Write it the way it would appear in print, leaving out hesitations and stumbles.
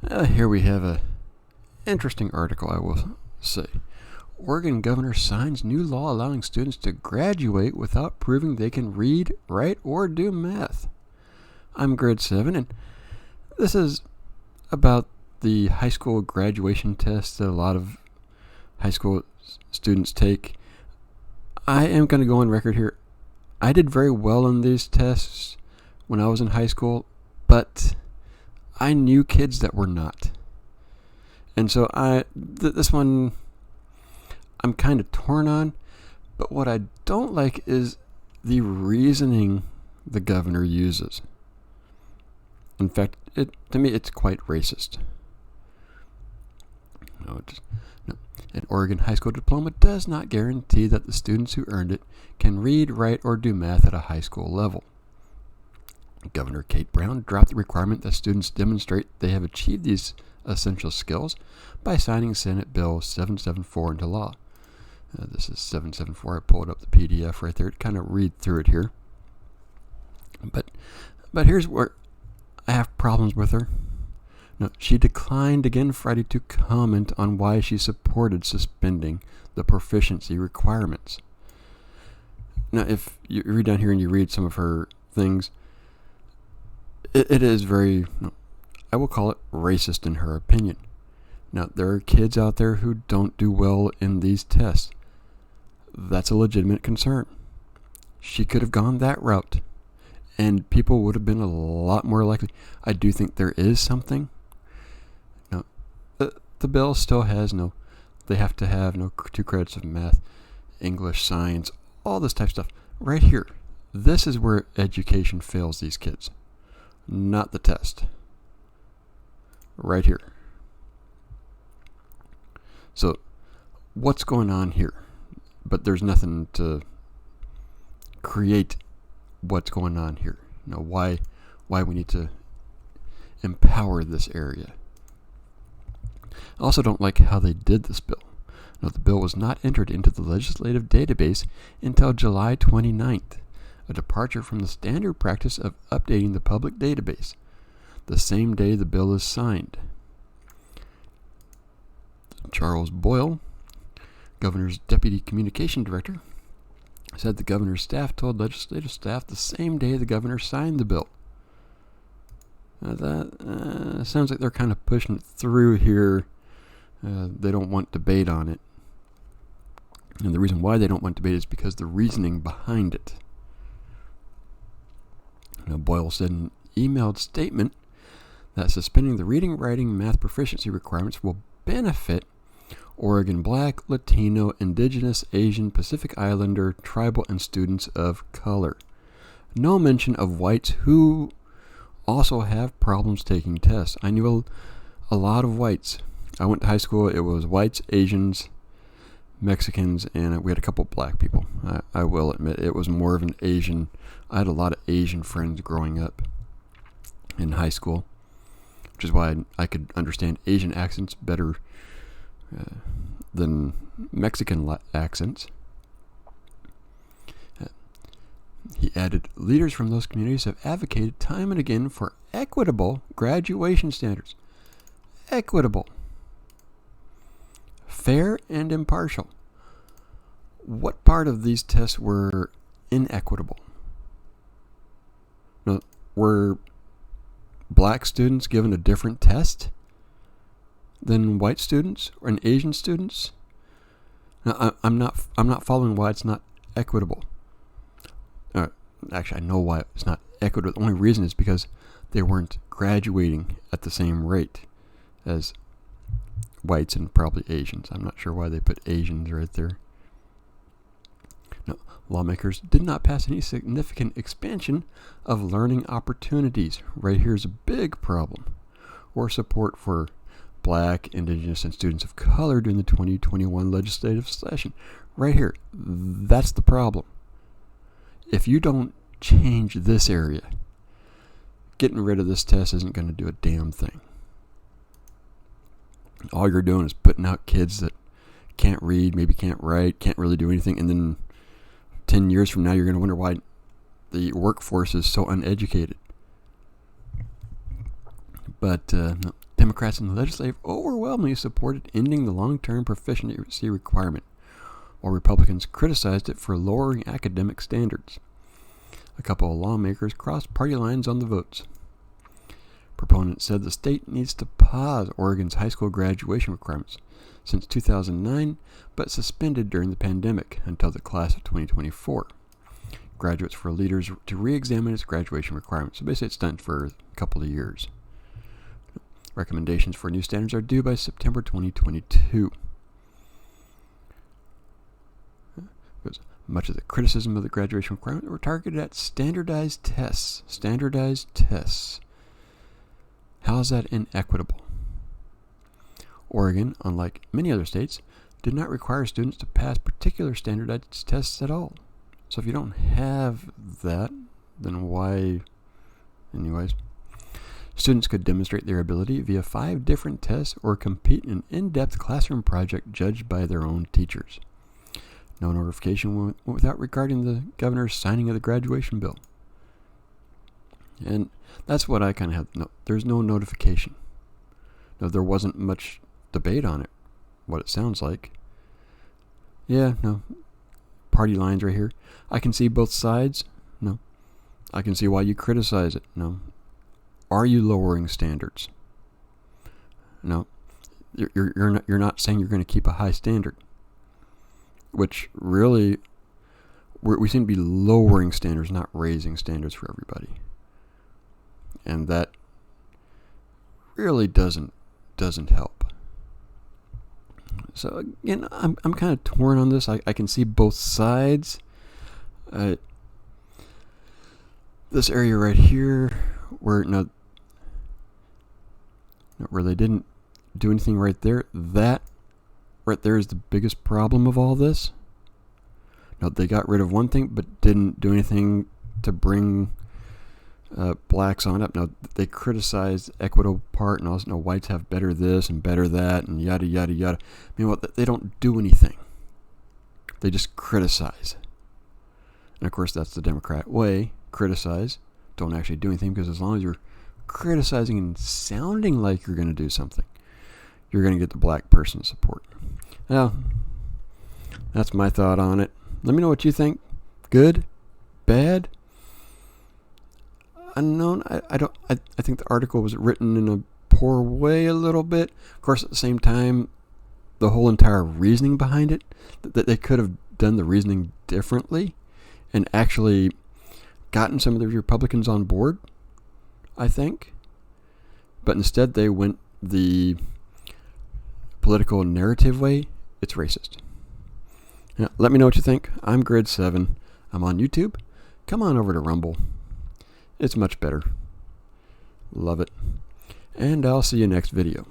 Here we have a interesting article, I will say. Oregon governor signs new law allowing students to graduate without proving they can read, write, or do math. I'm grade 7, and this is about the high school graduation test that a lot of high school students take. I am going to go on record here. I did very well on these tests when I was in high school, but I knew kids that were not. And so this one I'm kind of torn on, but what I don't like is the reasoning the governor uses. In fact, to me, it's quite racist. No. An Oregon high school diploma does not guarantee that the students who earned it can read, write, or do math at a high school level. Governor Kate Brown dropped the requirement that students demonstrate they have achieved these essential skills by signing Senate Bill 774 into law. This is 774. I pulled up the PDF right there to kind of read through it here. But here's where I have problems with her. No, she declined again Friday to comment on why she supported suspending the proficiency requirements. Now, if you read down here and you read some of her things, it is very, I will call it racist in her opinion. Now, there are kids out there who don't do well in these tests. That's a legitimate concern. She could have gone that route, and people would have been a lot more likely. I do think there is something. No, the bill still has they have to have 2 credits of math, English, science, all this type of stuff. Right here, this is where education fails these kids, not the test. Right here. So, what's going on here? But there's nothing to create what's going on here. Why we need to empower this area. I also don't like how they did this bill. The bill was not entered into the legislative database until July 29th, a departure from the standard practice of updating the public database the same day the bill is signed. Charles Boyle, governor's deputy communication director, said the governor's staff told legislative staff the same day the governor signed the bill. That sounds like they're kind of pushing it through here. They don't want debate on it. And the reason why they don't want debate is because the reasoning behind it. Boyle said in an emailed statement that suspending the reading, writing, math proficiency requirements will benefit Oregon Black, Latino, Indigenous, Asian, Pacific Islander, tribal, and students of color. No mention of whites who also have problems taking tests. I knew a lot of whites. I went to high school. It was whites, Asians, Mexicans, and we had a couple black people. I will admit it was more of an Asian. I had a lot of Asian friends growing up in high school, which is why I could understand Asian accents better than Mexican accents. He added, leaders from those communities have advocated time and again for equitable graduation standards. Equitable. Fair and impartial. What part of these tests were inequitable? Now, were black students given a different test than white students or Asian students? Now, I'm not following why it's not equitable. Actually, I know why it's not equitable. The only reason is because they weren't graduating at the same rate as whites and probably Asians. I'm not sure why they put Asians right there. No, lawmakers did not pass any significant expansion of learning opportunities. Right here's a big problem. Or support for Black, Indigenous, and students of color during the 2021 legislative session. Right here. That's the problem. If you don't change this area, getting rid of this test isn't going to do a damn thing. All you're doing is putting out kids that can't read, maybe can't write, can't really do anything, and then 10 years from now you're going to wonder why the workforce is so uneducated. But Democrats in the legislature overwhelmingly supported ending the long-term proficiency requirement, while Republicans criticized it for lowering academic standards. A couple of lawmakers crossed party lines on the votes. Proponents said the state needs to pause Oregon's high school graduation requirements since 2009, but suspended during the pandemic until the class of 2024. Graduates were leaders to re-examine its graduation requirements. So basically it's done for a couple of years. Recommendations for new standards are due by September 2022. Much of the criticism of the graduation requirement were targeted at standardized tests. Standardized tests. How is that inequitable? Oregon, unlike many other states, did not require students to pass particular standardized tests at all. So if you don't have that, then why? Anyways, students could demonstrate their ability via 5 different tests or compete in an in-depth classroom project judged by their own teachers. No notification went without regarding the governor's signing of the graduation bill. And that's what I kind of have. No, there's no notification. No, there wasn't much debate on it, what it sounds like. Yeah, no. Party lines right here. I can see both sides. No. I can see why you criticize it. No. Are you lowering standards? No. You're not saying you're going to keep a high standard. Which really, we seem to be lowering standards, not raising standards for everybody. And that really doesn't help. So again, I'm kind of torn on this. I can see both sides. This area right here, where where they didn't do anything right there, that right there is the biggest problem of all this. No, they got rid of one thing, but didn't do anything to bring blacks on up. Now, they criticized the equitable part, and also, whites have better this and better that, and yada, yada, yada. I mean, they don't do anything. They just criticize. And, of course, that's the Democrat way. Criticize. Don't actually do anything, because as long as you're criticizing and sounding like you're going to do something, you're going to get the black person support. Well, that's my thought on it. Let me know what you think. Good? Bad? Unknown? I think the article was written in a poor way a little bit. Of course, at the same time, the whole entire reasoning behind it, that they could have done the reasoning differently and actually gotten some of the Republicans on board, I think. But instead, they went the political narrative way. It's racist. Now, let me know what you think. I'm Grid7. I'm on YouTube. Come on over to Rumble. It's much better. Love it. And I'll see you next video.